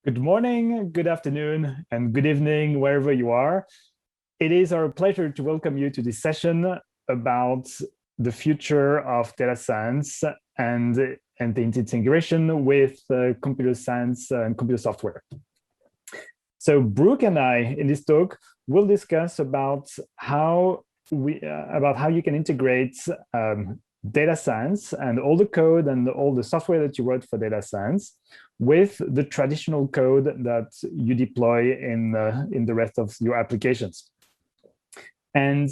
Good morning, good afternoon, and good evening, wherever you are. It is our pleasure to welcome you to this session about the future of data science and the integration with computer science and computer software. So Brooke and I, in this talk, will discuss about how you can integrate data science and all the code and all the software that you wrote for data science with the traditional code that you deploy in the rest of your applications. And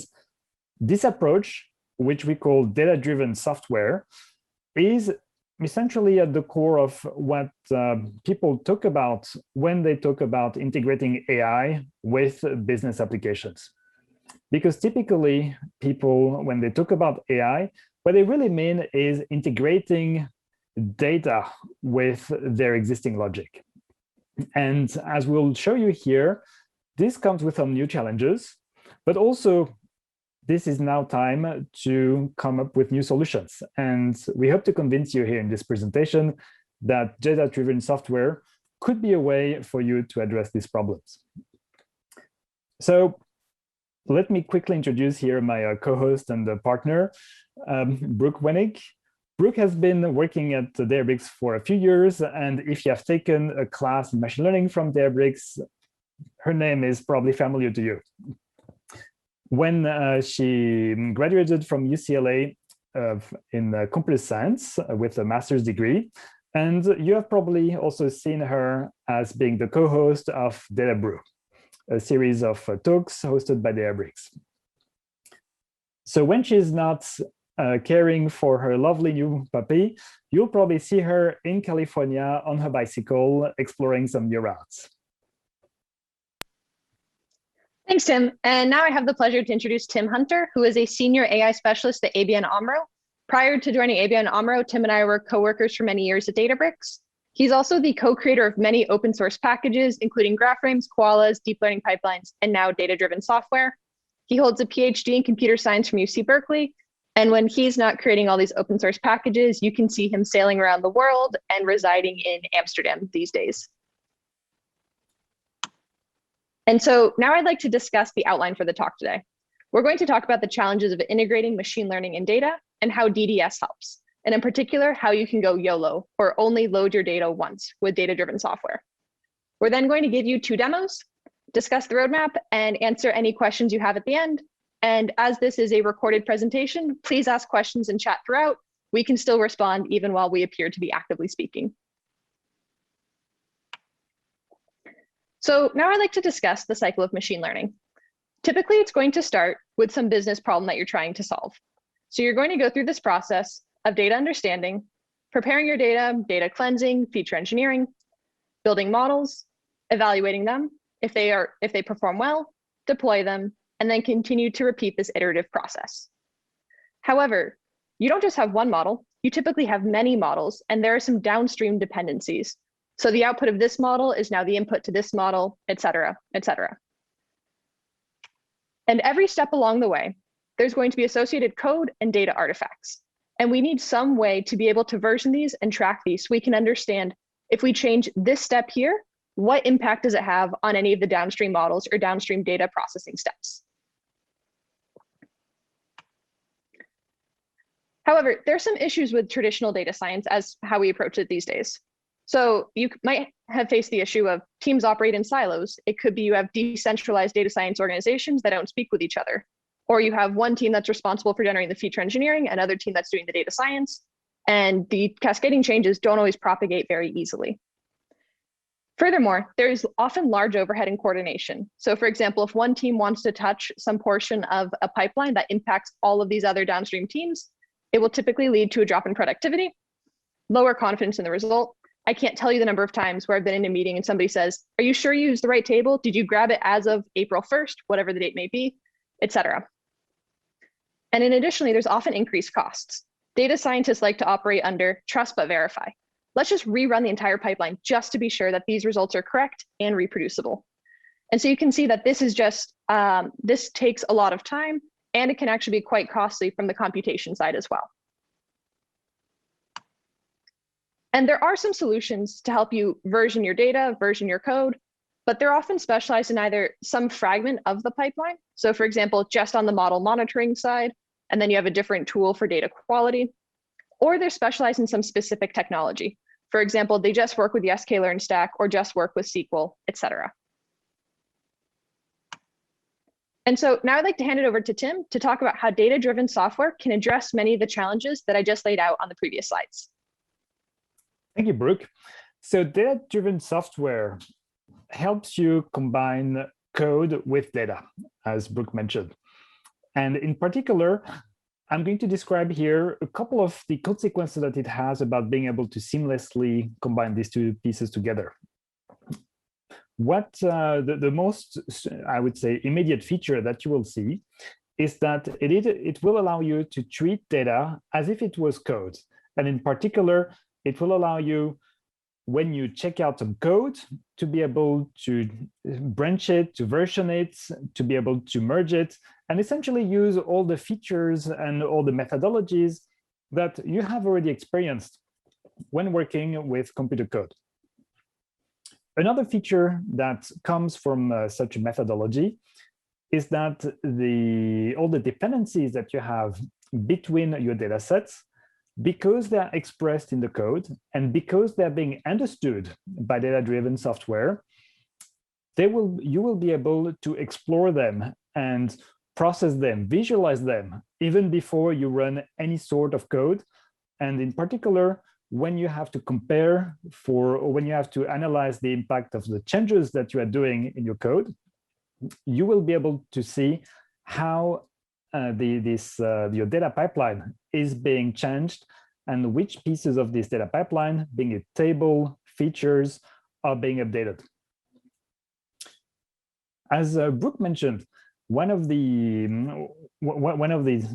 this approach, which we call data-driven software, is essentially at the core of what people talk about when they talk about integrating AI with business applications. Because typically people, when they talk about AI, what they really mean is integrating data with their existing logic. And as we'll show you here, this comes with some new challenges, but also this is now time to come up with new solutions. And we hope to convince you here in this presentation that data-driven software could be a way for you to address these problems. So let me quickly introduce here my co-host and partner, Brooke Wenig. Brooke has been working at Databricks for a few years, and if you have taken a class in machine learning from Databricks, her name is probably familiar to you. When she graduated from UCLA in computer science with a master's degree, and you have probably also seen her as being the co-host of Data Brew, a series of talks hosted by Databricks. So when she's not caring for her lovely new puppy, you'll probably see her in California on her bicycle exploring some new routes. Thanks, Tim. And now I have the pleasure to introduce Tim Hunter, who is a senior AI specialist at ABN AMRO. Prior to joining ABN AMRO, Tim and I were coworkers for many years at Databricks. He's also the co-creator of many open source packages, including graph frames, koalas, deep learning pipelines, and now data-driven software. He holds a PhD in computer science from UC Berkeley. And when he's not creating all these open source packages, you can see him sailing around the world and residing in Amsterdam these days. And so now I'd like to discuss the outline for the talk today. We're going to talk about the challenges of integrating machine learning and data and how DDS helps. And in particular, how you can go YOLO, or only load your data once, with data-driven software. We're then going to give you 2 demos, discuss the roadmap, and answer any questions you have at the end. And as this is a recorded presentation, please ask questions in chat throughout. We can still respond even while we appear to be actively speaking. So now I'd like to discuss the cycle of machine learning. Typically, it's going to start with some business problem that you're trying to solve. So you're going to go through this process of data understanding, preparing your data, data cleansing, feature engineering, building models, evaluating them. If they perform well, deploy them, and then continue to repeat this iterative process. However, you don't just have one model, you typically have many models, and there are some downstream dependencies. So the output of this model is now the input to this model, et cetera, et cetera. And every step along the way, there's going to be associated code and data artifacts. And we need some way to be able to version these and track these so we can understand if we change this step here, what impact does it have on any of the downstream models or downstream data processing steps? However, there's some issues with traditional data science as how we approach it these days. So you might have faced the issue of teams operate in silos. It could be you have decentralized data science organizations that don't speak with each other. Or you have one team that's responsible for generating the feature engineering, another team that's doing the data science, and the cascading changes don't always propagate very easily. Furthermore, there is often large overhead in coordination. So for example, if one team wants to touch some portion of a pipeline that impacts all of these other downstream teams, it will typically lead to a drop in productivity, lower confidence in the result. I can't tell you the number of times where I've been in a meeting and somebody says, "Are you sure you used the right table? Did you grab it as of April 1st, whatever the date may be," etc. And in additionally, there's often increased costs. Data scientists like to operate under trust but verify. Let's just rerun the entire pipeline just to be sure that these results are correct and reproducible. And so you can see that this is just, this takes a lot of time, and it can actually be quite costly from the computation side as well. And there are some solutions to help you version your data, version your code, but they're often specialized in either some fragment of the pipeline. So for example, just on the model monitoring side, and then you have a different tool for data quality, or they're specialized in some specific technology. For example, they just work with the sklearn stack or just work with SQL, et cetera. And so now I'd like to hand it over to Tim to talk about how data-driven software can address many of the challenges that I just laid out on the previous slides. Thank you, Brooke. So data-driven software helps you combine code with data, as Brooke mentioned. And in particular, I'm going to describe here a couple of the consequences that it has about being able to seamlessly combine these two pieces together. What the most, I would say, immediate feature that you will see is that it will allow you to treat data as if it was code. And in particular, it will allow you, when you check out some code, to be able to branch it, to version it, to be able to merge it, and essentially use all the features and all the methodologies that you have already experienced when working with computer code. Another feature that comes from such a methodology is that all the dependencies that you have between your data sets, because they're expressed in the code and because they're being understood by data-driven software, you will be able to explore them and process them, visualize them, even before you run any sort of code. And in particular, when you have to compare or when you have to analyze the impact of the changes that you are doing in your code, you will be able to see how your data pipeline is being changed and which pieces of this data pipeline, being a table, features, are being updated. As Brooke mentioned, one of the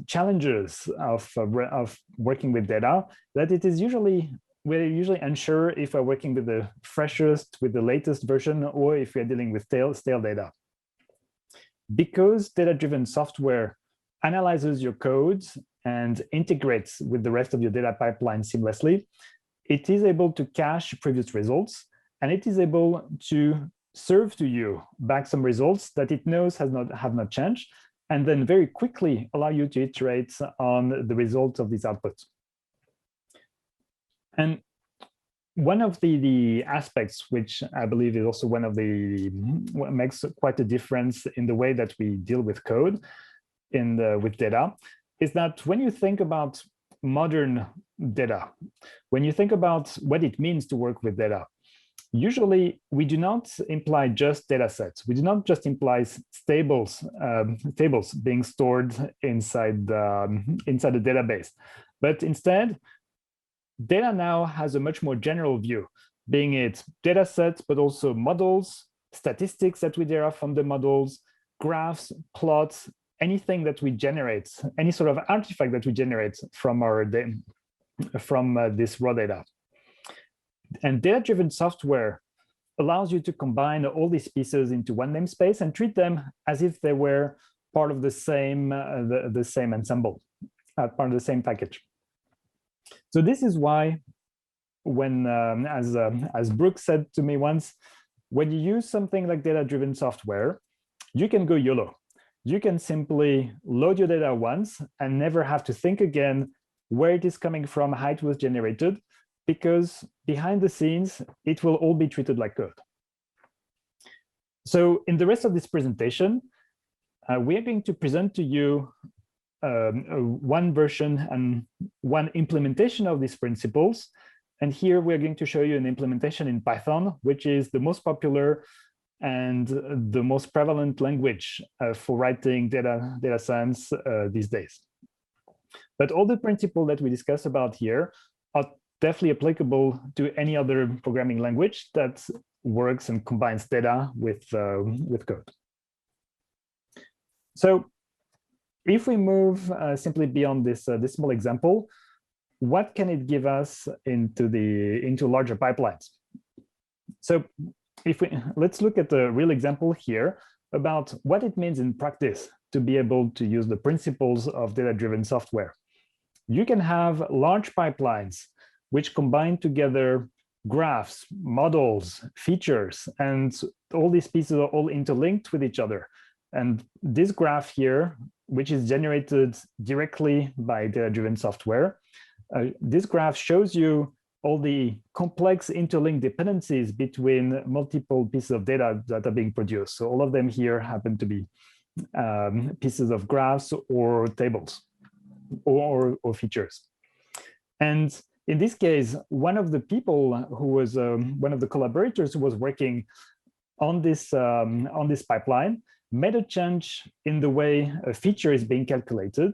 challenges of working with data that we're usually unsure if we're working with the freshest, with the latest version, or if we're dealing with stale data. Because data-driven software analyzes your code and integrates with the rest of your data pipeline seamlessly, it is able to cache previous results, and it is able to serve to you back some results that it knows have not changed, and then very quickly allow you to iterate on the results of these outputs. And one of the aspects, which I believe is also what makes quite a difference in the way that we deal with code with data, is that when you think about modern data, when you think about what it means to work with data, usually we do not imply just data sets. We do not just imply tables being stored inside the database, but instead, data now has a much more general view, being it data sets, but also models, statistics that we derive from the models, graphs, plots, anything that we generate, any sort of artifact that we generate from this raw data. And data-driven software allows you to combine all these pieces into one namespace and treat them as if they were part of the same ensemble, part of the same package. So this is why, when as Brooke said to me once, when you use something like data-driven software, you can go YOLO. You can simply load your data once and never have to think again where it is coming from, how it was generated, because behind the scenes, it will all be treated like code. So in the rest of this presentation, we are going to present to you one version and one implementation of these principles. And here we're going to show you an implementation in Python, which is the most popular and the most prevalent language for writing data science these days. But all the principles that we discuss about here are definitely applicable to any other programming language that works and combines data with code. So if we move simply beyond this small example, what can it give us into larger pipelines? So let's look at a real example here about what it means in practice to be able to use the principles of data-driven software. You can have large pipelines which combine together graphs, models, features, and all these pieces are all interlinked with each other. And this graph here, which is generated directly by Data-Driven Software, this graph shows you all the complex interlinked dependencies between multiple pieces of data that are being produced. So all of them here happen to be pieces of graphs or tables or features. And in this case, one of the people who was one of the collaborators who was working on this pipeline made a change in the way a feature is being calculated.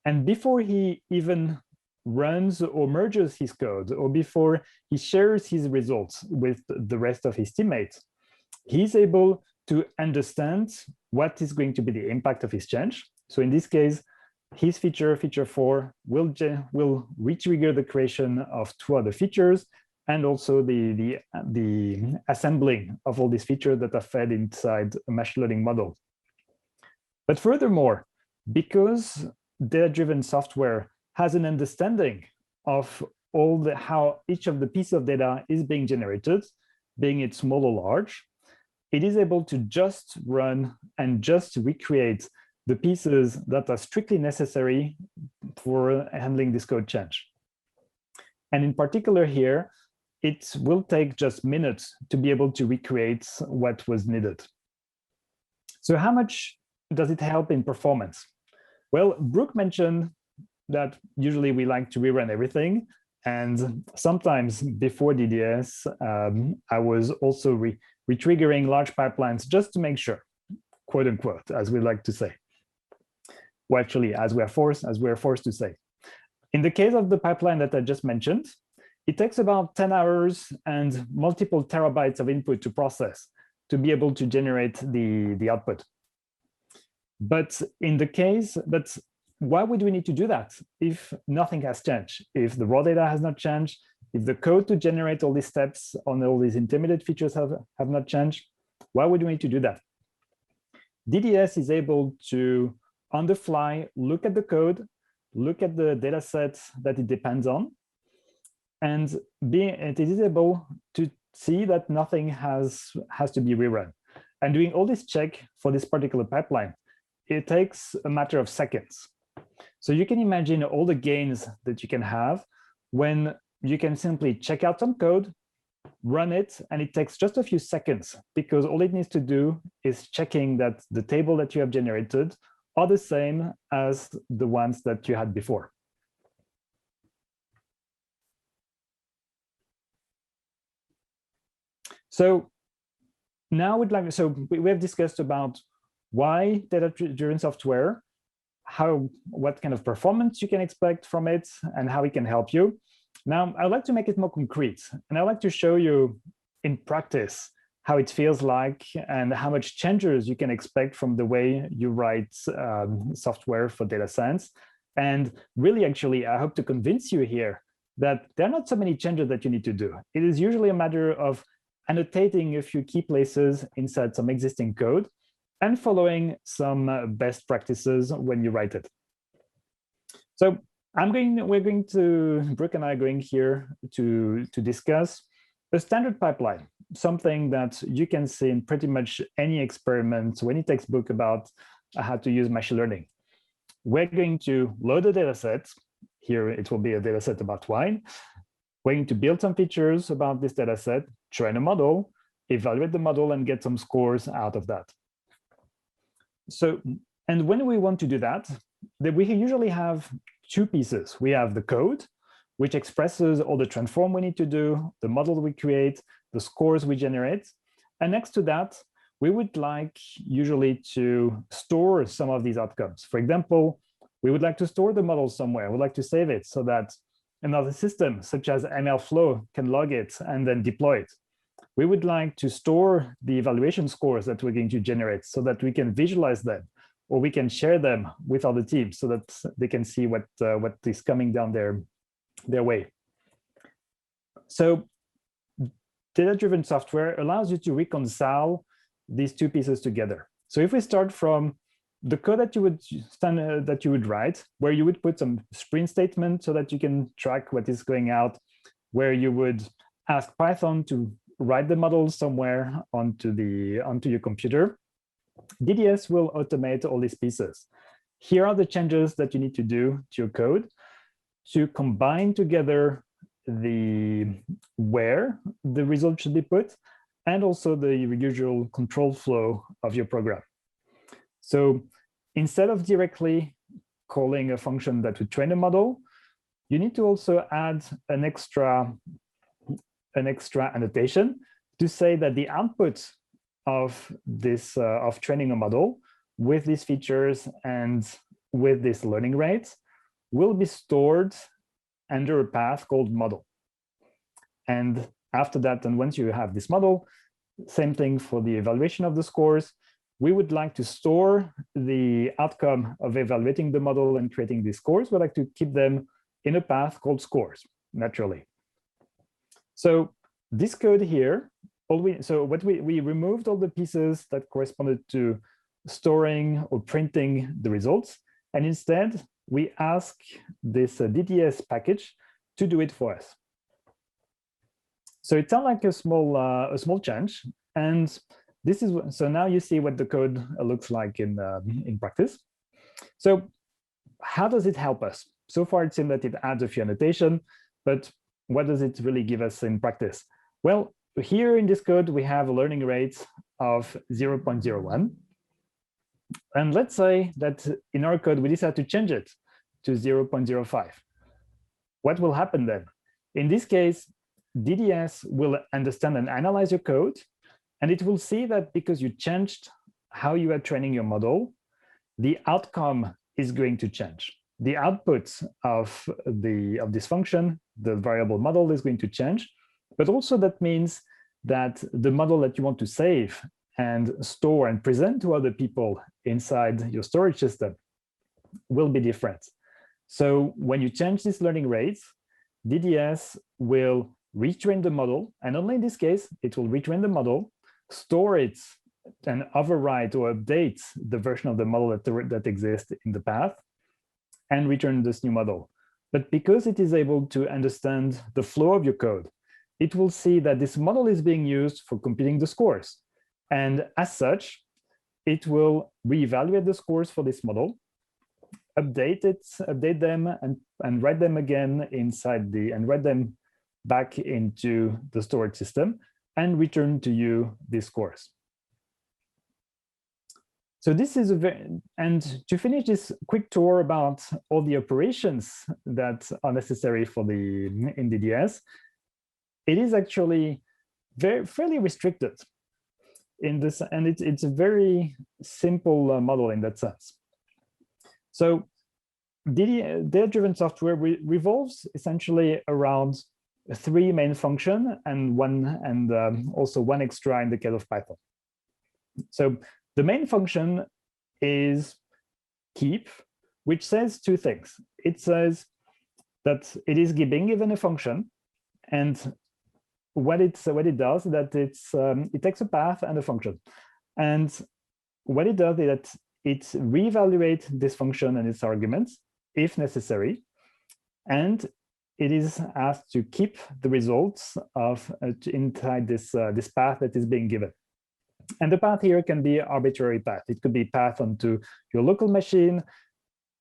And before he even runs or merges his code, or before he shares his results with the rest of his teammates, he's able to understand what is going to be the impact of his change. So in this case, his feature 4, will retrigger the creation of 2 other features, and also the assembling of all these features that are fed inside a machine learning model. But furthermore, because data-driven software has an understanding of how each of the pieces of data is being generated, being it small or large, it is able to just run and just recreate the pieces that are strictly necessary for handling this code change. And in particular here, it will take just minutes to be able to recreate what was needed. So how much does it help in performance? Well, Brooke mentioned that usually we like to rerun everything. And sometimes before DDS, I was also retriggering large pipelines just to make sure, quote unquote, as we like to say. Well, actually, as we're forced to say. In the case of the pipeline that I just mentioned, it takes about 10 hours and multiple terabytes of input to process to be able to generate the output. But why would we need to do that if nothing has changed? If the raw data has not changed, if the code to generate all these steps on all these intermediate features have not changed, why would we need to do that? DDS is able to, on the fly, look at the code, look at the data set that it depends on, and it is able to see that nothing has to be rerun. And doing all this check for this particular pipeline, it takes a matter of seconds. So you can imagine all the gains that you can have when you can simply check out some code, run it, and it takes just a few seconds, because all it needs to do is checking that the table that you have generated are the same as the ones that you had before. So now we have discussed about why data-driven software, what kind of performance you can expect from it, and how it can help you. Now, I'd like to make it more concrete, and I'd like to show you in practice how it feels like and how much changes you can expect from the way you write software for data science. And really, actually, I hope to convince you here that there are not so many changes that you need to do. It is usually a matter of annotating a few key places inside some existing code and following some best practices when you write it. So Brooke and I are going here to discuss a standard pipeline, something that you can see in pretty much any experiment, any textbook about how to use machine learning. We're going to load a data set. Here it will be a data set about wine. We're going to build some features about this data set, train a model, evaluate the model, and get some scores out of that. So, and when we want to do that, we usually have 2 pieces. We have the code, which expresses all the transform we need to do, the model we create, the scores we generate. And next to that, we would like usually to store some of these outcomes. For example, we would like to store the model somewhere. We'd like to save it so that another system, such as MLflow, can log it and then deploy it. We would like to store the evaluation scores that we're going to generate so that we can visualize them, or we can share them with other teams so that they can see what is coming down their way. So data-driven software allows you to reconcile these 2 pieces together. So if we start from the code that you would write, where you would put some sprint statement so that you can track what is going out where you would ask Python to write the model somewhere onto your computer, DDS will automate all these pieces. Here are the changes that you need to do to your code to combine together where the result should be put, and also the usual control flow of your program. So instead of directly calling a function that would train a model, you need to also add an extra annotation to say that the output of this of training a model with these features and with this learning rate will be stored under a path called model. And after that, and once you have this model, same thing for the evaluation of the scores, we would like to store the outcome of evaluating the model and creating these scores. We'd like to keep them in a path called scores, naturally. So this code here, we removed all the pieces that corresponded to storing or printing the results, and instead we ask this DDS package to do it for us. So it sounds like a small change, and this is so now you see what the code looks like in practice. So how does it help us? So far, it seems that it adds a few annotation, but what does it really give us in practice? Well, here in this code, we have a learning rate of 0.01. And let's say that in our code, we decide to change it to 0.05. What will happen then? In this case, DDS will understand and analyze your code, and it will see that because you changed how you are training your model, the outcome is going to change. The output of this function, the variable model, is going to change, but also that means that the model that you want to save and store and present to other people inside your storage system will be different. So when you change this learning rate, DDS will retrain the model, and only in this case, it will retrain the model, store it, and overwrite or update the version of the model that exists in the path, and return this new model. But because it is able to understand the flow of your code, it will see that this model is being used for computing the scores. And as such, it will reevaluate the scores for this model, update them, and write them again inside and write them back into the storage system and return to you these scores. So this is and to finish this quick tour about all the operations that are necessary in DDS, it is actually fairly restricted in this, and it's a very simple model in that sense. So Data-driven software revolves essentially around 3 main functions and also one extra in the case of Python. So the main function is keep, which says 2 things. It says that it is being given a function, and what it does is that it takes a path and a function, and what it does is that it reevaluates this function and its arguments if necessary, and it is asked to keep the results of inside this path that is being given. And the path here can be arbitrary path. It could be path onto your local machine,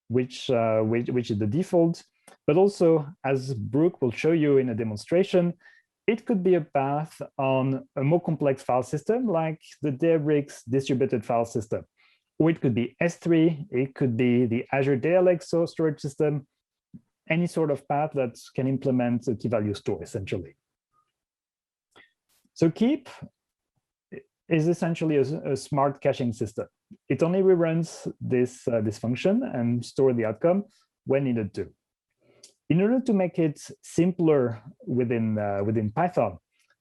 which is the default, but also, as Brooke will show you in a demonstration, it could be a path on a more complex file system like the Databricks distributed file system, or it could be S3, it could be the Azure Data Lake storage system, any sort of path that can implement a key value store, essentially. So keep is essentially a smart caching system. It only reruns this function and store the outcome when needed to. In order to make it simpler within Python,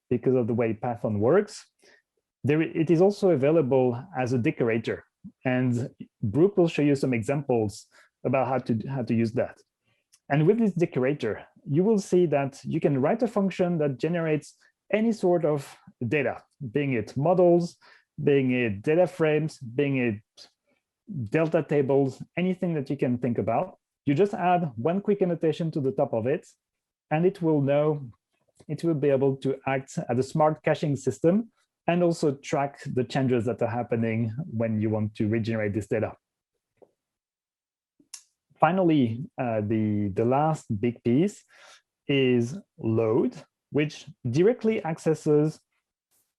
because of the way Python works, it is also available as a decorator. And Brooke will show you some examples about how to use that. And with this decorator, you will see that you can write a function that generates any sort of data, being it models, being it data frames, being it delta tables, anything that you can think about. You just add one quick annotation to the top of it, and it will know it will be able to act as a smart caching system and also track the changes that are happening when you want to regenerate this data. Finally, the last big piece is load, which directly accesses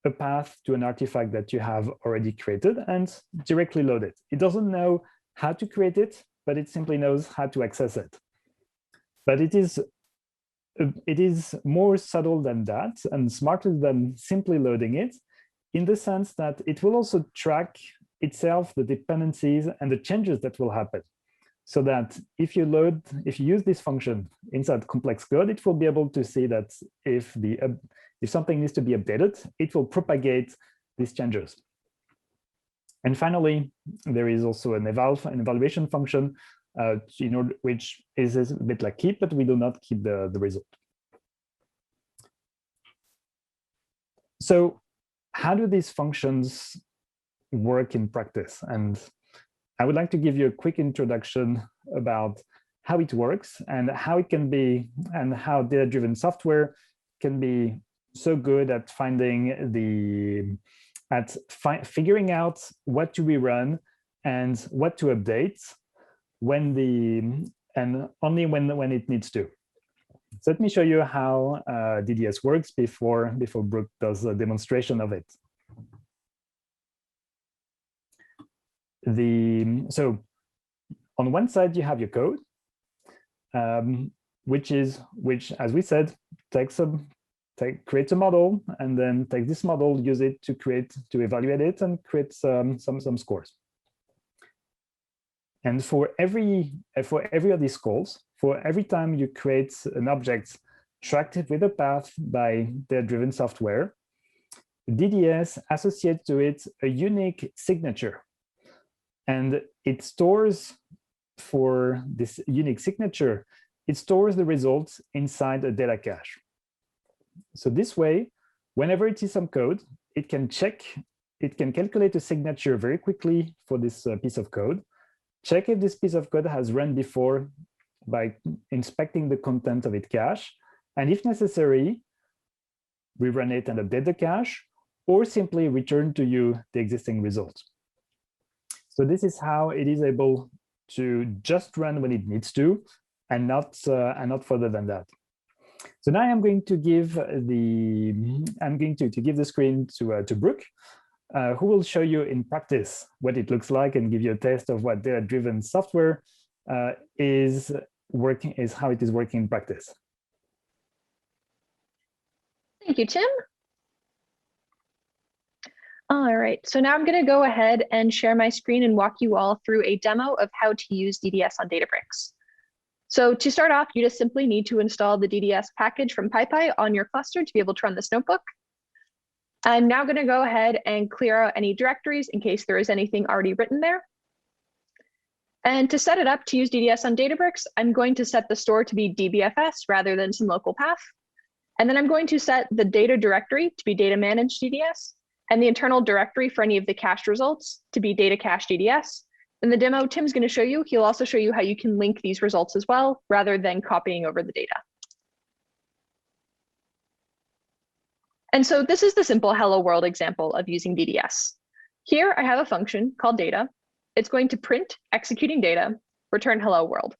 a path to an artifact that you have already created and directly load it. It doesn't know how to create it, but it simply knows how to access it. But it is more subtle than that and smarter than simply loading it, in the sense that it will also track itself the dependencies and the changes that will happen. So that if you use this function inside complex code, it will be able to see that if something needs to be updated, it will propagate these changes. And finally, there is also an evaluation function, which is a bit like keep, but we do not keep the result. So how do these functions work in practice? And I would like to give you a quick introduction about how it works and how it can be, and how data-driven software can be so good at figuring out what to rerun and what to update and only when it needs to. So let me show you how DDS works before Brooke does a demonstration of it. So on one side you have your code, which as we said creates a model, and then take this model, use it to evaluate it and create some scores. And for every of these calls, for every time you create an object tracked with a path by data-driven software, DDS associates to it a unique signature. And it stores, for this unique signature, it stores the results inside a data cache. So this way, whenever it sees some code, it can calculate a signature very quickly for this piece of code, check if this piece of code has run before by inspecting the content of its cache, and if necessary, rerun it and update the cache, or simply return to you the existing results. So this is how it is able to just run when it needs to, and not further than that. So now I'm going to give the screen to Brooke, who will show you in practice what it looks like and give you a taste of what data-driven software is how it is working in practice. Thank you, Tim. All right, so now I'm going to go ahead and share my screen and walk you all through a demo of how to use DDS on Databricks. So to start off, you just simply need to install the DDS package from PyPy on your cluster to be able to run this notebook. I'm now going to go ahead and clear out any directories in case there is anything already written there. And to set it up to use DDS on Databricks, I'm going to set the store to be DBFS rather than some local path. And then I'm going to set the data directory to be data managed DDS, and the internal directory for any of the cached results to be data cache DDS. In the demo Tim's going to show you, he'll also show you how you can link these results as well, rather than copying over the data. And so this is the simple hello world example of using DDS. Here I have a function called data. It's going to print executing data, return hello world.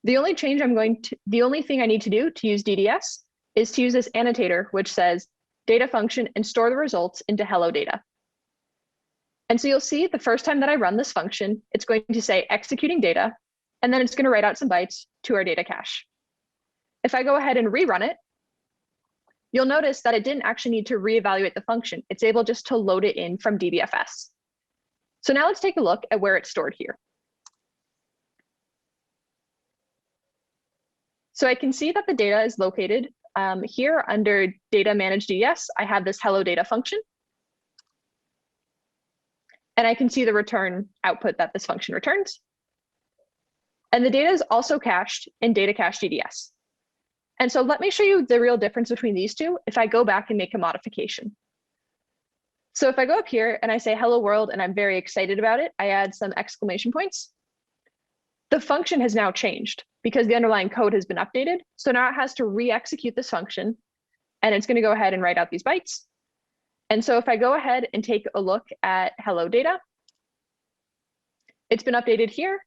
The only thing I need to do to use DDS is to use this annotator, which says data function and store the results into hello data. And so you'll see the first time that I run this function, it's going to say executing data, and then it's going to write out some bytes to our data cache. If I go ahead and rerun it, you'll notice that it didn't actually need to reevaluate the function. It's able just to load it in from DBFS. So now let's take a look at where it's stored here. So I can see that the data is located here under data managed DDS. I have this hello data function. And I can see the return output that this function returns. And the data is also cached in data cache DDS. And so let me show you the real difference between these two if I go back and make a modification. So if I go up here and I say hello world and I'm very excited about it, I add some exclamation points. The function has now changed because the underlying code has been updated. So now it has to re-execute this function and it's going to go ahead and write out these bytes. And so if I go ahead and take a look at hello data, it's been updated here.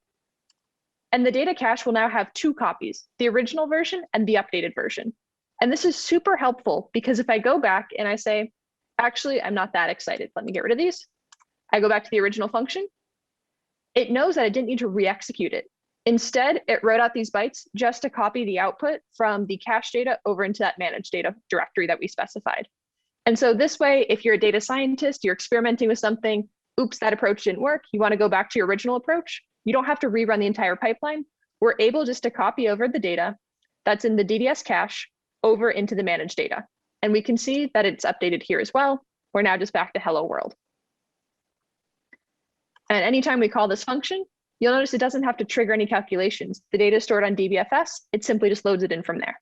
And the data cache will now have 2 copies, the original version and the updated version. And this is super helpful because if I go back and I say, actually, I'm not that excited, let me get rid of these. I go back to the original function. It knows that I didn't need to re-execute it. Instead, it wrote out these bytes just to copy the output from the cache data over into that managed data directory that we specified. And so this way, if you're a data scientist, you're experimenting with something, oops, that approach didn't work, you want to go back to your original approach, you don't have to rerun the entire pipeline. We're able just to copy over the data that's in the DDS cache over into the managed data. And we can see that it's updated here as well. We're now just back to hello world. And anytime we call this function, you'll notice it doesn't have to trigger any calculations. The data is stored on DBFS, it simply just loads it in from there.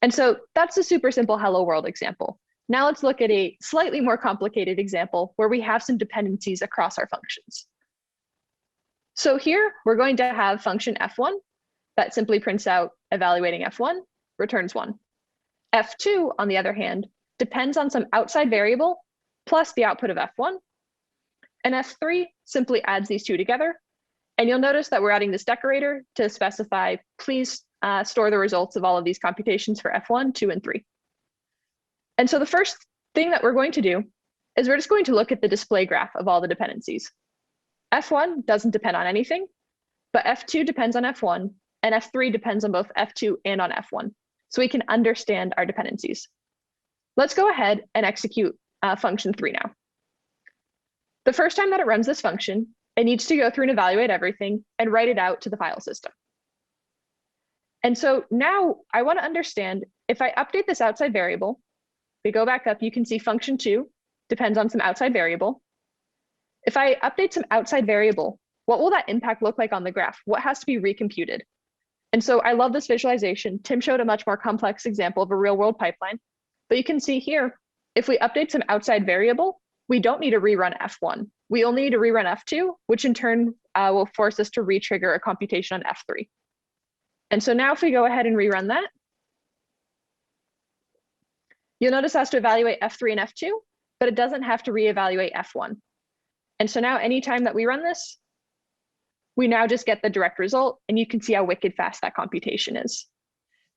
And so that's a super simple hello world example. Now let's look at a slightly more complicated example where we have some dependencies across our functions. So here we're going to have function f1 that simply prints out evaluating f1, returns 1. f2, on the other hand, depends on some outside variable plus the output of f1. And f3 simply adds these 2 together. And you'll notice that we're adding this decorator to specify, please store the results of all of these computations for f1, 2, and 3. And so the first thing that we're going to do is we're just going to look at the display graph of all the dependencies. f1 doesn't depend on anything, but f2 depends on f1, and f3 depends on both f2 and on f1. So we can understand our dependencies. Let's go ahead and execute function 3 now. The first time that it runs this function, it needs to go through and evaluate everything and write it out to the file system. And so now I want to understand if I update this outside variable, we go back up, you can see function 2 depends on some outside variable. If I update some outside variable, what will that impact look like on the graph? What has to be recomputed? And so I love this visualization. Tim showed a much more complex example of a real world pipeline, but you can see here, if we update some outside variable, we don't need to rerun f1. We only need to rerun f2, which in turn will force us to re-trigger a computation on f3. And so now if we go ahead and rerun that, you'll notice it has to evaluate f3 and f2, but it doesn't have to reevaluate f1. And so now anytime that we run this, we now just get the direct result, and you can see how wicked fast that computation is.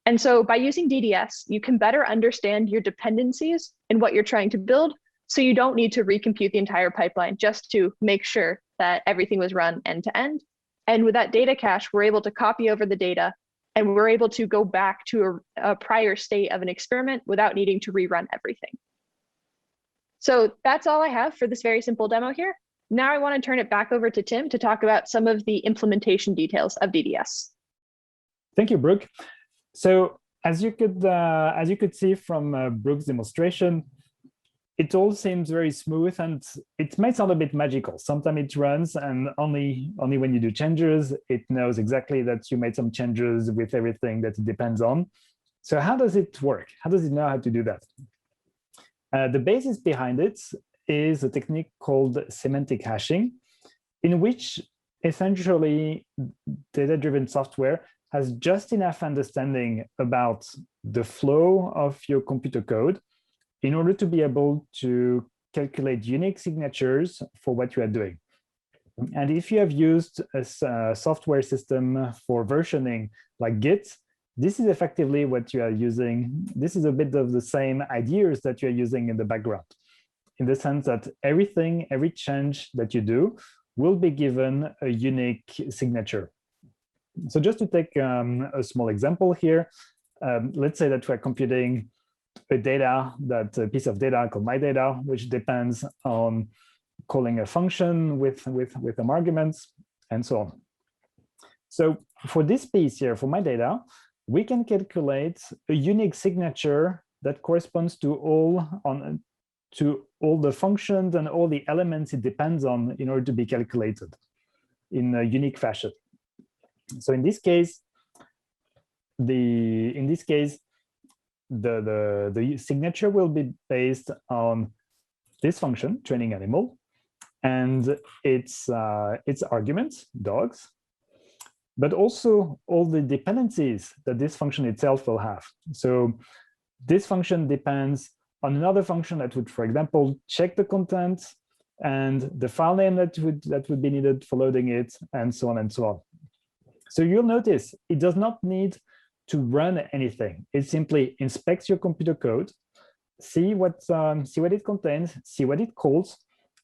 And so by using DDS, you can better understand your dependencies and what you're trying to build, so you don't need to recompute the entire pipeline just to make sure that everything was run end to end. And with that data cache, we're able to copy over the data, and we're able to go back to a prior state of an experiment without needing to rerun everything. So that's all I have for this very simple demo here. Now I want to turn it back over to Tim to talk about some of the implementation details of DDS. Thank you, Brooke. So as you could see from Brooke's demonstration, it all seems very smooth, and it might sound a bit magical. Sometimes it runs, and only when you do changes, it knows exactly that you made some changes with everything that it depends on. So how does it work? How does it know how to do that? The basis behind it is a technique called semantic hashing, in which essentially data-driven software has just enough understanding about the flow of your computer code in order to be able to calculate unique signatures for what you are doing. And if you have used a software system for versioning like Git, this is effectively what you are using. This is a bit of the same ideas that you're using in the background, in the sense that every change that you do will be given a unique signature. So just to take a small example here, let's say that we're computing a piece of data called my data, which depends on calling a function with some arguments and so on. So for this piece here, for my data, we can calculate a unique signature that corresponds to all the functions and all the elements it depends on in order to be calculated in a unique fashion. So in this case, the signature will be based on this function, training animal, and its arguments, dogs, but also all the dependencies that this function itself will have. So This function depends on another function that would, for example, check the content and the file name that would be needed for loading it, and so on and so on. So you'll notice it does not need to run anything. It simply inspects your computer code, see what it contains, see what it calls,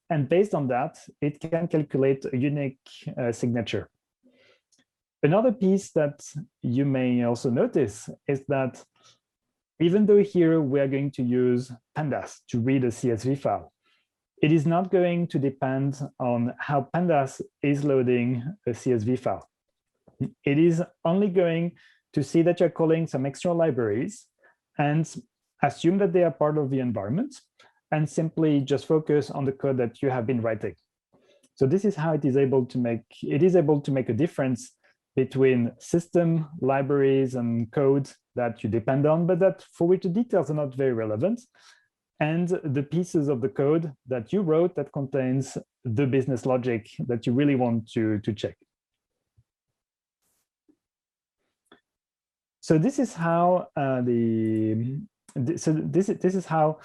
and based on that, it can calculate a unique signature. Another piece that you may also notice is that even though here we are going to use pandas to read a CSV file, it is not going to depend on how pandas is loading a CSV file. It is only going to see that you're calling some external libraries and assume that they are part of the environment and simply just focus on the code that you have been writing. So this is how it is able to make a difference between system, libraries, and code that you depend on, but that for which the details are not very relevant, and the pieces of the code that you wrote that contains the business logic that you really want to check. So this is how this is how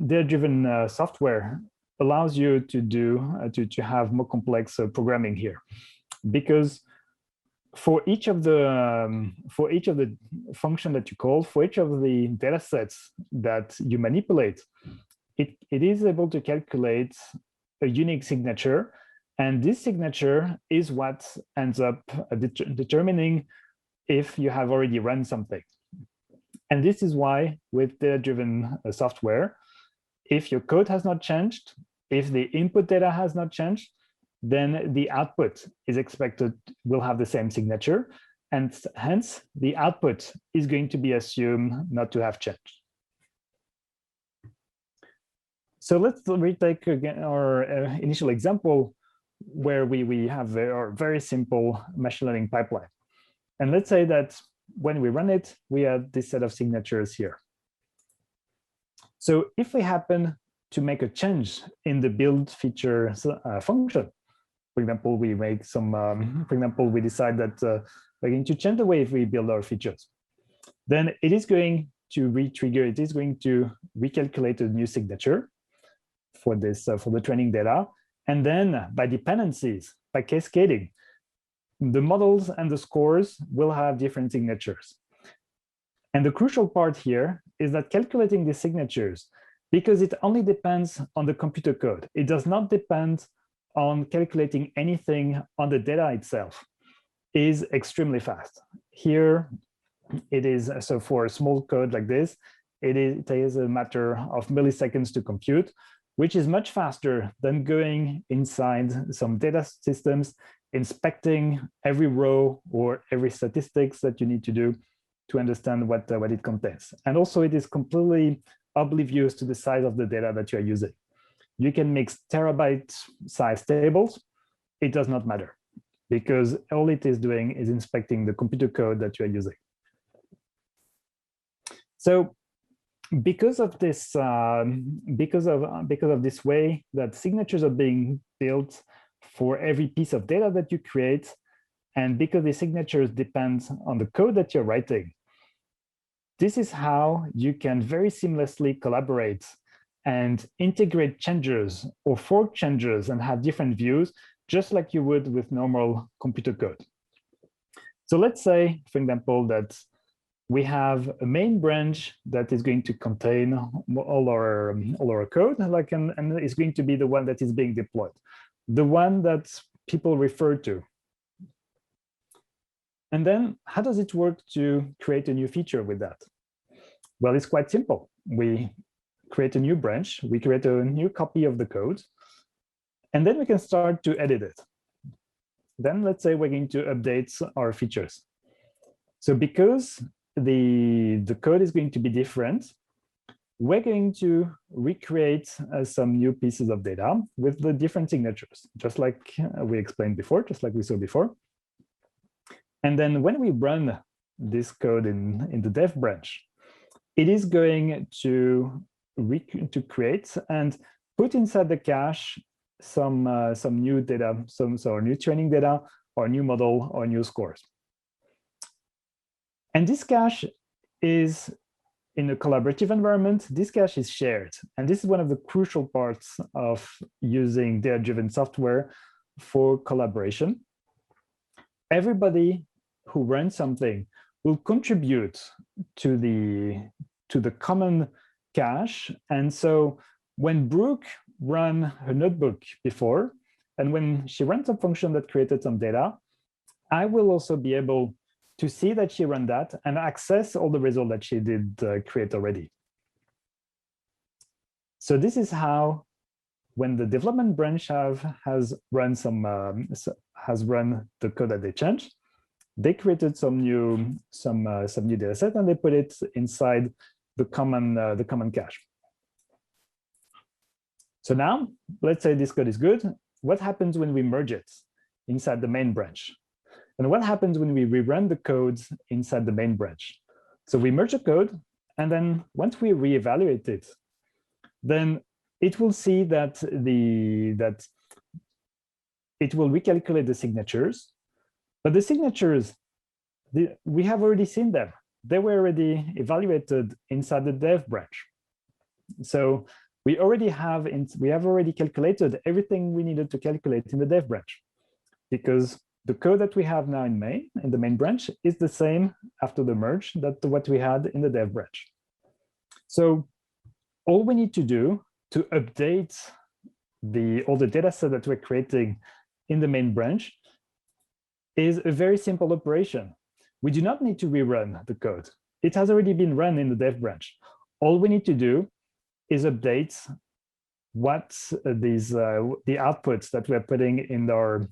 data-driven software allows you to have more complex programming here, because for each of the function that you call, for each of the data sets that you manipulate, it is able to calculate a unique signature, and this signature is what ends up determining if you have already run something. And this is why with data-driven software, if your code has not changed, if the input data has not changed, then the output is expected will have the same signature, and hence the output is going to be assumed not to have changed. So let's retake again our initial example where we have a very simple machine learning pipeline. And let's say that when we run it, we have this set of signatures here. So if we happen to make a change in the build feature function, for example, we make some, for example, we decide that we're going to change the way we build our features, then it is going to re-trigger, it is going to recalculate a new signature for this, for the training data. And then by dependencies, by cascading, the models and the scores will have different signatures. And the crucial part here is that calculating these signatures, because it only depends on the computer code, it does not depend on calculating anything on the data itself, is extremely fast. Here it is, so for a small code like this, it is a matter of milliseconds to compute, which is much faster than going inside some data systems, inspecting every row or every statistics that you need to do to understand what it contains. And also it is completely oblivious to the size of the data that you're using. You can mix terabyte size tables, it does not matter, because all it is doing is inspecting the computer code that you're using. So because of this, because of this way that signatures are being built for every piece of data that you create, and because the signatures depend on the code that you're writing, this is how you can very seamlessly collaborate and integrate changes or fork changes and have different views, just like you would with normal computer code. So let's say, for example, that we have a main branch that is going to contain all our code, like, and it's going to be the one that is being deployed, the one that people refer to. And then how does it work to create a new feature with that? Well, it's quite simple. We create a new branch, we create a new copy of the code, and then we can start to edit it. Then let's say we're going to update our features. So because the code is going to be different, we're going to recreate some new pieces of data with the different signatures, just like we explained before, just like we saw before. And then when we run this code in the dev branch, it is going to create and put inside the cache some new data, so new training data, or new model, or new scores. And this cache is in a collaborative environment, this cache is shared. And this is one of the crucial parts of using data-driven software for collaboration. Everybody who runs something will contribute to the common cache. And so when Brooke ran her notebook before, and when she ran some function that created some data, I will also be able to see that she ran that and access all the results that she did create already. So this is how, when the development branch has run the code that they changed, they created some new data set and they put it inside the common cache. So now, let's say this code is good. What happens when we merge it inside the main branch? And what happens when we rerun the code inside the main branch? So we merge the code, and then once we reevaluate it, then it will see that it will recalculate the signatures. But the signatures, we have already seen them. They were already evaluated inside the dev branch. So we have already calculated everything we needed to calculate in the dev branch, because the code that we have now in the main branch is the same after the merge that what we had in the dev branch. So all we need to do to update all the data set that we're creating in the main branch is a very simple operation. We do not need to rerun the code. It has already been run in the dev branch. All we need to do is update what the outputs that we're putting in our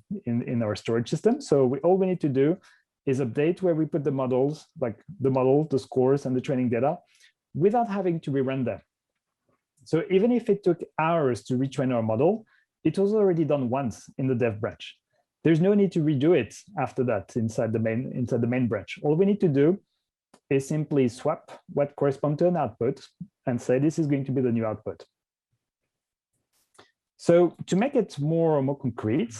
storage system. So all we need to do is update where we put the models, like the model, the scores, and the training data, without having to rerun them. So even if it took hours to retrain our model, it was already done once in the dev branch. There's no need to redo it after that inside the main branch. All we need to do is simply swap what corresponds to an output and say this is going to be the new output. So to make it more concrete,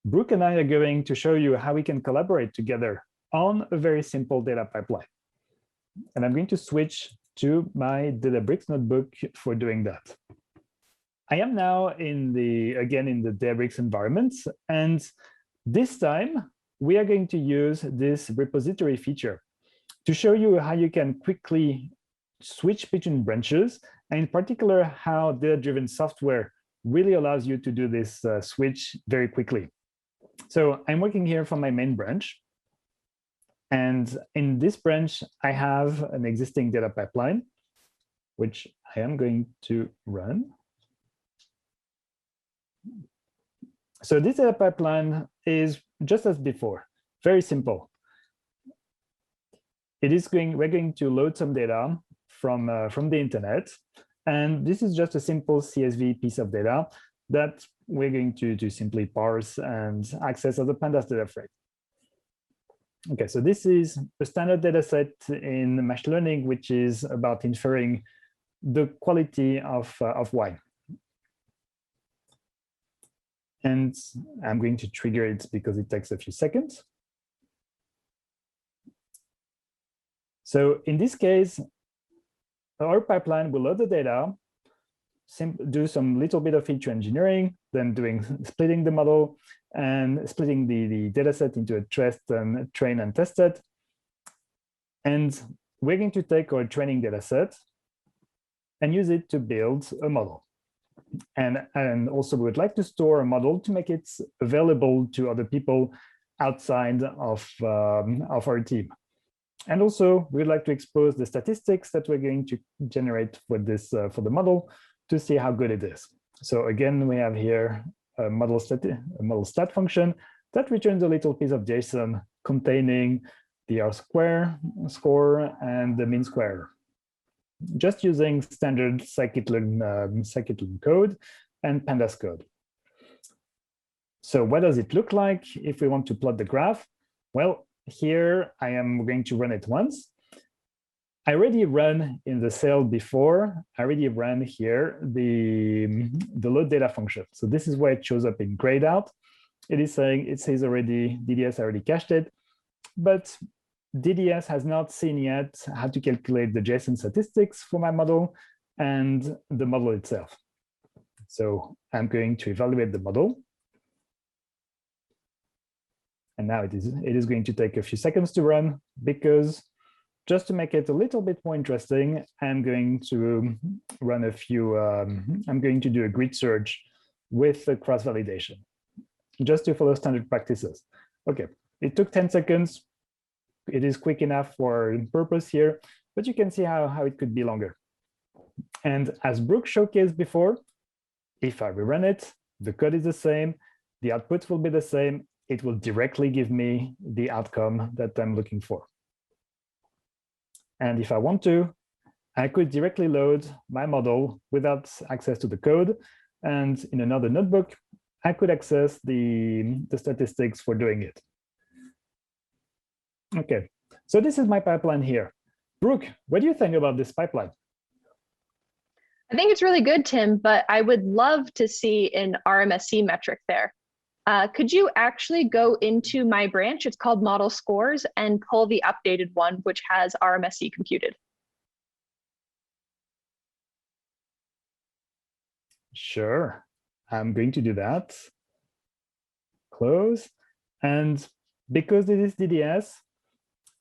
Brooke and I are going to show you how we can collaborate together on a very simple data pipeline. And I'm going to switch to my Databricks notebook for doing that. I am now again in the Databricks environment, and this time we are going to use this repository feature to show you how you can quickly switch between branches, and in particular, how data-driven software really allows you to do this switch very quickly. So I'm working here from my main branch. And in this branch, I have an existing data pipeline, which I am going to run. So this data pipeline is just as before, very simple. We're going to load some data from the internet. And this is just a simple CSV piece of data that we're going to simply parse and access as a pandas data frame. Okay, so this is a standard data set in machine learning, which is about inferring the quality of wine. And I'm going to trigger it because it takes a few seconds. So in this case, our pipeline will load the data, do some little bit of feature engineering, then splitting the model and splitting the data set into a train and test set. And we're going to take our training data set and use it to build a model. And also we would like to store a model to make it available to other people outside of our team. And also we'd like to expose the statistics that we're going to generate for the model to see how good it is. So again, we have here a model stat function that returns a little piece of JSON containing the R² score and the mean square, just using standard scikit-learn code and pandas code. So what does it look like if we want to plot the graph? Well, here I am going to run it once. I already ran in the cell before. I already ran here the load data function. So this is where it shows up in grayed out. It is saying, it says already, DDS already cached it, but DDS has not seen yet how to calculate the JSON statistics for my model and the model itself. So I'm going to evaluate the model. And now it is going to take a few seconds to run, because just to make it a little bit more interesting, I'm going to run a few, I'm going to do a grid search with the cross-validation, just to follow standard practices. Okay, it took 10 seconds. It is quick enough for purpose here, but you can see how it could be longer. And as Brooke showcased before, if I rerun it, the code is the same, the output will be the same, it will directly give me the outcome that I'm looking for. And if I want to, I could directly load my model without access to the code. And in another notebook, I could access the statistics for doing it. Okay, so this is my pipeline here. Brooke, what do you think about this pipeline? I think it's really good, Tim, but I would love to see an RMSE metric there. Could you actually go into my branch, it's called model scores, and pull the updated one, which has RMSE computed? Sure, I'm going to do that. Close. And because this is DDS,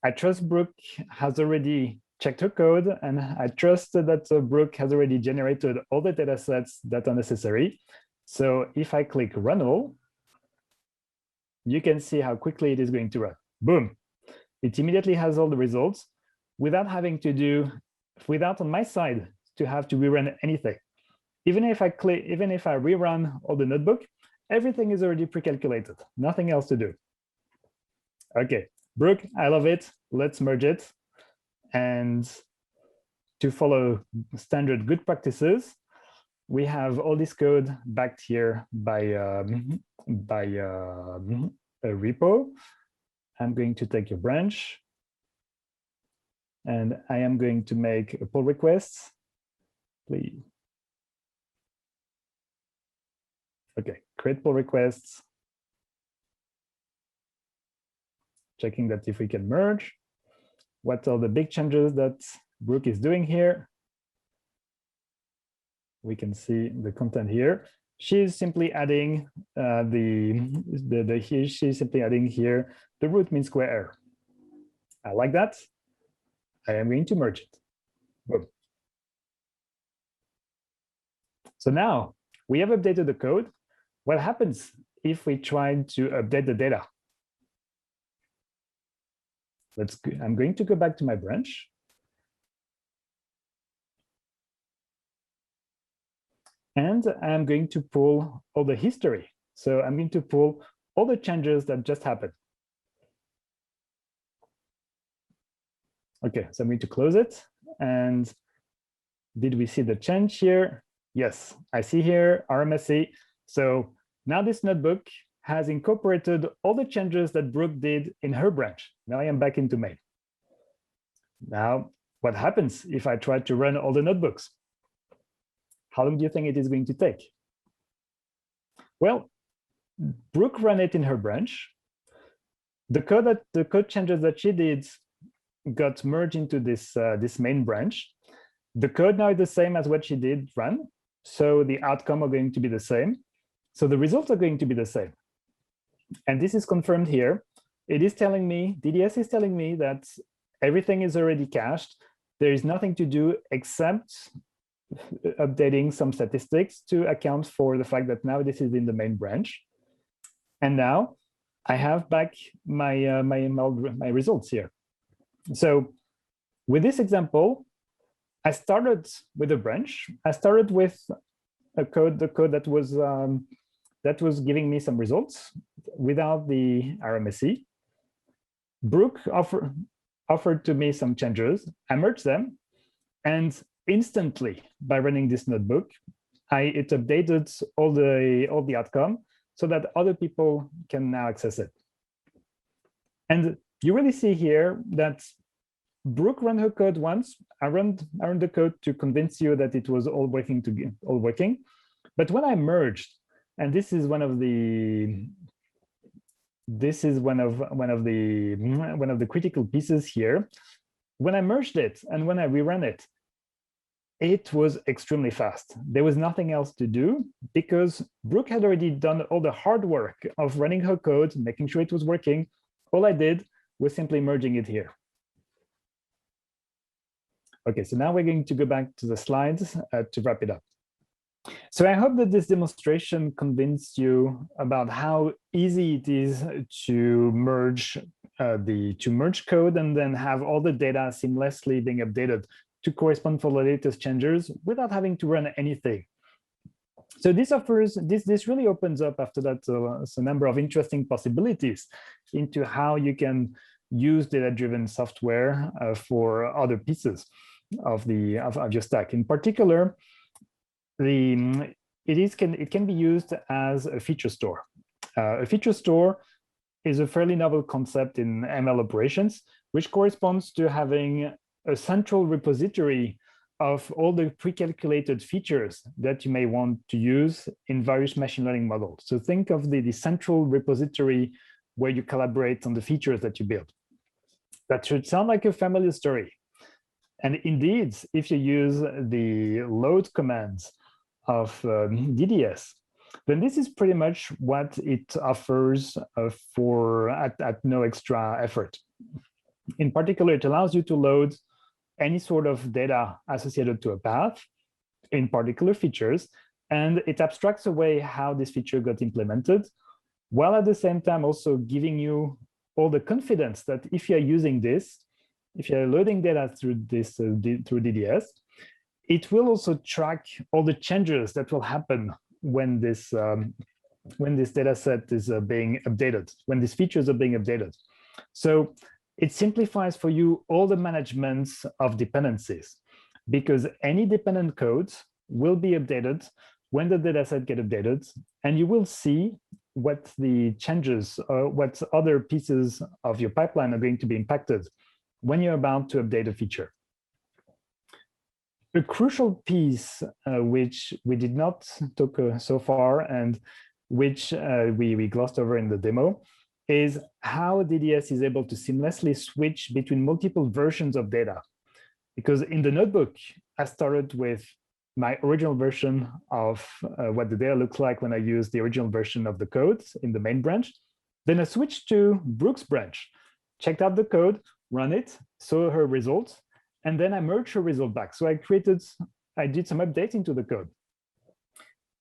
I trust Brooke has already checked her code, and I trust that Brooke has already generated all the data sets that are necessary. So if I click run all, you can see how quickly it is going to run. Boom. It immediately has all the results without having to do, without on my side to have to rerun anything. Even if I rerun all the notebook, everything is already pre-calculated, nothing else to do. Okay, Brooke, I love it. Let's merge it. And to follow standard good practices, we have all this code backed here by a repo. I'm going to take your branch, and I am going to make a pull request, please. Okay, create pull requests. Checking that if we can merge. What are the big changes that Brooke is doing here? We can see the content here. She's simply adding she's simply adding here the root mean square error. I like that. I am going to merge it. Boom. So now we have updated the code. What happens if we try to update the data? I'm going to go back to my branch. And I'm going to pull all the history. So I'm going to pull all the changes that just happened. Okay, so I'm going to close it. And did we see the change here? Yes, I see here RMSE. So now this notebook has incorporated all the changes that Brooke did in her branch. Now I am back into main. Now, what happens if I try to run all the notebooks? How long do you think it is going to take? Well, Brooke ran it in her branch. The code changes that she did got merged into this main branch. The code now is the same as what she did run, so the outcome are going to be the same. So the results are going to be the same. And this is confirmed here. It is telling me, DDS is telling me that everything is already cached. There is nothing to do except updating some statistics to account for the fact that now this is in the main branch. And now I have back my my results here. So with this example, I started with a branch. I started with the code that was giving me some results without the RMSE. Brooke offered to me some changes. I merged them, and instantly, by running this notebook, it updated all the outcome so that other people can now access it. And you really see here that Brooke ran her code once. I ran the code to convince you that it was all working. But when I merged, and this is one of the this is one of the critical pieces here. When I merged it and when I rerun it, it was extremely fast. There was nothing else to do because Brooke had already done all the hard work of running her code, making sure it was working. All I did was simply merging it here. Okay, so now we're going to go back to the slides to wrap it up. So I hope that this demonstration convinced you about how easy it is to merge code and then have all the data seamlessly being updated to correspond for the latest changes without having to run anything. So this really opens up after that a number of interesting possibilities into how you can use data-driven software for other pieces of your stack. In particular, it can be used as a feature store. A feature store is a fairly novel concept in ML operations, which corresponds to having a central repository of all the pre-calculated features that you may want to use in various machine learning models. So think of the central repository where you collaborate on the features that you build. That should sound like a familiar story. And indeed, if you use the load commands of DDS, then this is pretty much what it offers at no extra effort. In particular, it allows you to load any sort of data associated to a path in particular features, and it abstracts away how this feature got implemented, while at the same time also giving you all the confidence that if you're using this, if you're loading data through this through DDS, it will also track all the changes that will happen when this data set is being updated, when these features are being updated. So it simplifies for you all the management of dependencies, because any dependent code will be updated when the data set get updated, and you will see what the changes or what other pieces of your pipeline are going to be impacted when you're about to update a feature. A crucial piece which we did not talk so far and which we glossed over in the demo is how DDS is able to seamlessly switch between multiple versions of data. Because in the notebook, I started with my original version of what the data looks like when I use the original version of the code in the main branch. Then I switched to Brooke's branch, checked out the code, run it, saw her results, and then I merged her result back. So I did some updating to the code.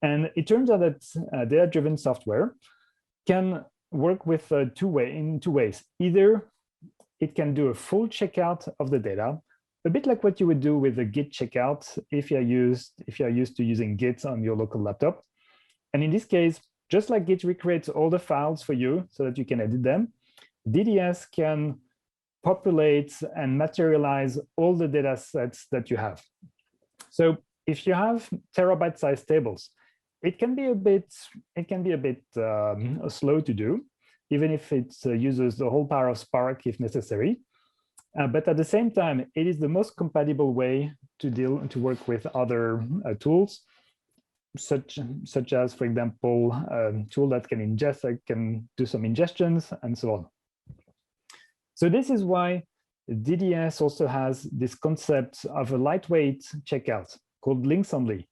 And it turns out that data-driven software can work with in two ways. Either it can do a full checkout of the data, a bit like what you would do with a Git checkout if you're used to using Git on your local laptop. And in this case, just like Git recreates all the files for you so that you can edit them, DDS can populate and materialize all the data sets that you have. So if you have terabyte-sized tables, it can be a bit slow to do, even if it uses the whole power of Spark if necessary. But at the same time, it is the most compatible way to work with other tools, such as, for example, a tool that can ingest, that can do some ingestions, and so on. So this is why DDS also has this concept of a lightweight checkout called links only,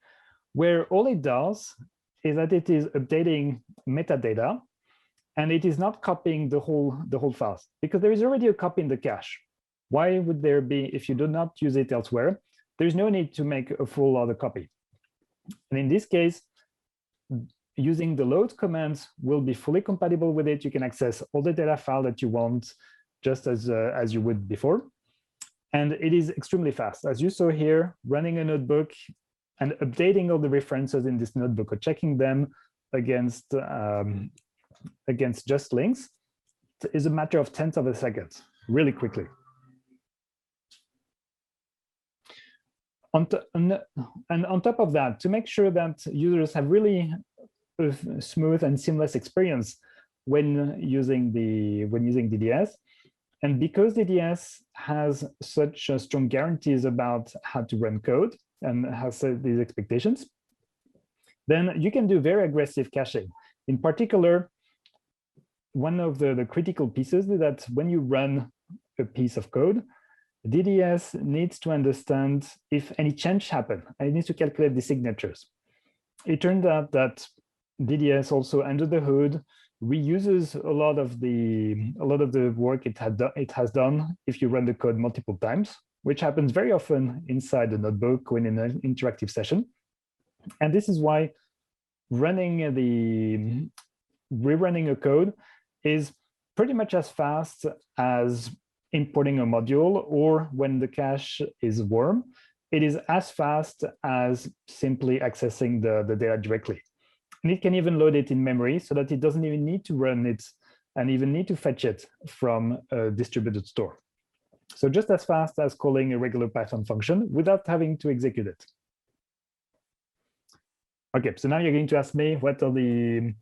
where all it does is that it is updating metadata, and it is not copying the whole files, because there is already a copy in the cache. Why would there be, if you do not use it elsewhere, there's no need to make a full other copy. And in this case, using the load commands will be fully compatible with it. You can access all the data file that you want, just as you would before. And it is extremely fast. As you saw here, running a notebook and updating all the references in this notebook or checking them against just links is a matter of tenths of a second, really quickly. And on top of that, to make sure that users have really a smooth and seamless experience when using DDS, and because DDS has such strong guarantees about how to run code and has these expectations, then you can do very aggressive caching. In particular, one of the critical pieces is that when you run a piece of code, DDS needs to understand if any change happened, and it needs to calculate the signatures. It turned out that DDS also under the hood reuses a lot of the work it has done if you run the code multiple times, which happens very often inside the notebook when in an interactive session. And this is why rerunning a code is pretty much as fast as importing a module, or when the cache is warm, it is as fast as simply accessing the data directly. And it can even load it in memory so that it doesn't even need to run it and even need to fetch it from a distributed store. So just as fast as calling a regular Python function without having to execute it. Okay, so now you're going to ask me what are the,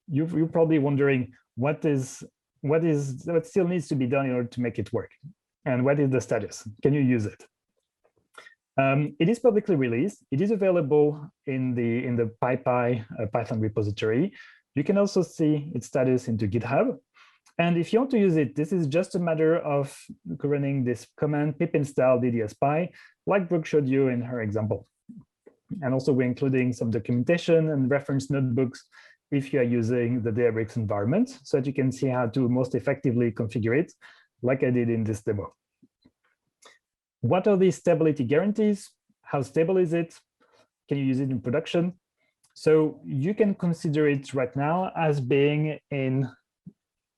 you're probably wondering what still needs to be done in order to make it work, and what is the status? Can you use it? It is publicly released. It is available in the PyPy Python repository. You can also see its status into GitHub. And if you want to use it, this is just a matter of running this command pip install ddspy, like Brooke showed you in her example. And also we're including some documentation and reference notebooks if you are using the Databricks environment, so that you can see how to most effectively configure it, like I did in this demo. What are these stability guarantees? How stable is it? Can you use it in production? So you can consider it right now as being in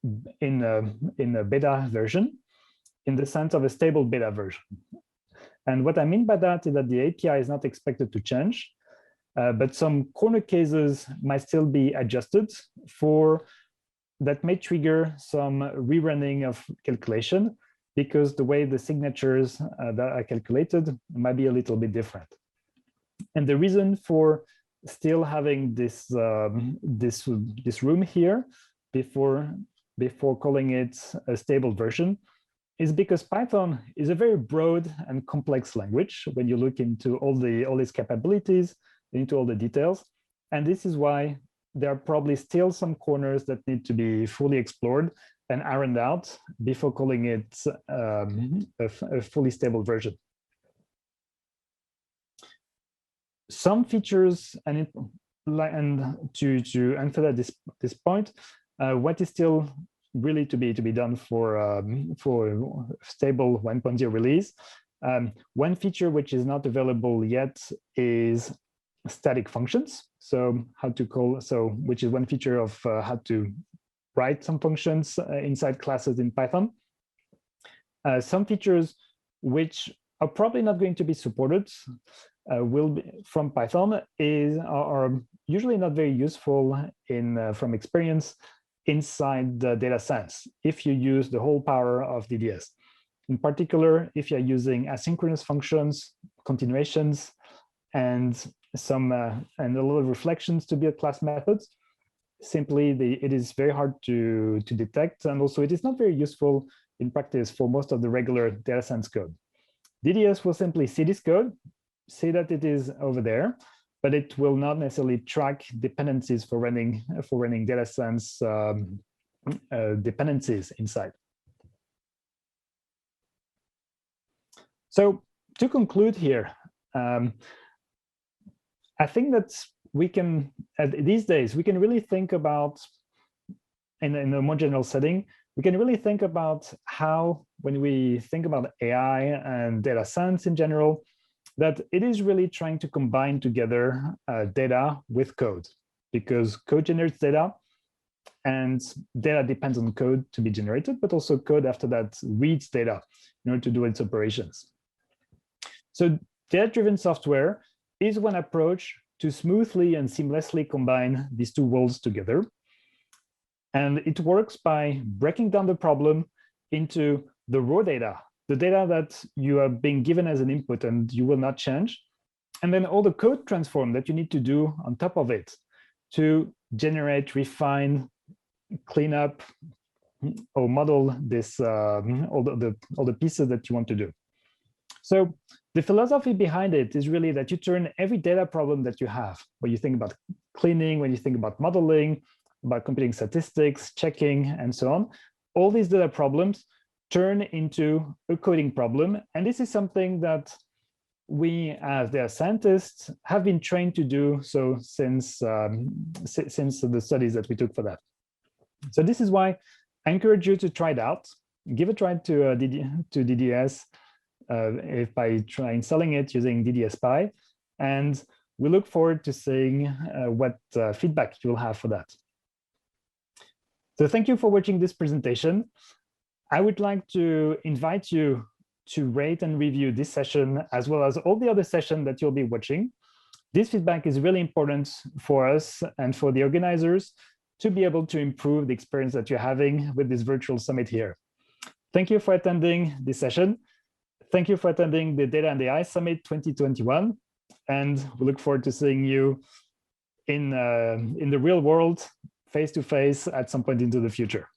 a beta version, in the sense of a stable beta version. And what I mean by that is that the API is not expected to change, but some corner cases might still be adjusted that may trigger some rerunning of calculation, because the way the signatures that are calculated might be a little bit different. And the reason for still having this room here before calling it a stable version is because Python is a very broad and complex language when you look into all its capabilities, into all the details. And this is why there are probably still some corners that need to be fully explored and ironed out before calling it a fully stable version. Some features, and to answer at this point, what is still really to be done for stable 1.0 release? One feature which is not available yet is static functions. So which is one feature of how to write some functions inside classes in Python. Some features which are probably not going to be supported from Python are usually not very useful from experience inside the data science if you use the whole power of DDS. In particular, if you're using asynchronous functions, continuations, and a lot of reflections to build class methods, simply it is very hard to detect, and also it is not very useful in practice for most of the regular data science code. DDS will simply see this code, see that it is over there, but it will not necessarily track dependencies for running data science dependencies inside. So to conclude here, I think that we can, these days, we can really think about, in a more general setting, we can really think about how, when we think about AI and data science in general, that it is really trying to combine together data with code, because code generates data, and data depends on code to be generated, but also code after that reads data in order to do its operations. So data-driven software is one approach to smoothly and seamlessly combine these two worlds together. And it works by breaking down the problem into the raw data, the data that you are being given as an input and you will not change, and then all the code transform that you need to do on top of it to generate, refine, clean up, or model this all the pieces that you want to do. So the philosophy behind it is really that you turn every data problem that you have, when you think about cleaning, when you think about modeling, about computing statistics, checking, and so on. All these data problems turn into a coding problem. And this is something that we, as data scientists, have been trained to do so since the studies that we took for that. So this is why I encourage you to try it out. Give a try to DDS by installing it using DDSPy. And we look forward to seeing what feedback you'll have for that. So thank you for watching this presentation. I would like to invite you to rate and review this session, as well as all the other sessions that you'll be watching. This feedback is really important for us and for the organizers to be able to improve the experience that you're having with this virtual summit here. Thank you for attending this session. Thank you for attending the Data and AI Summit 2021. And we look forward to seeing you in the real world, face-to-face, at some point into the future.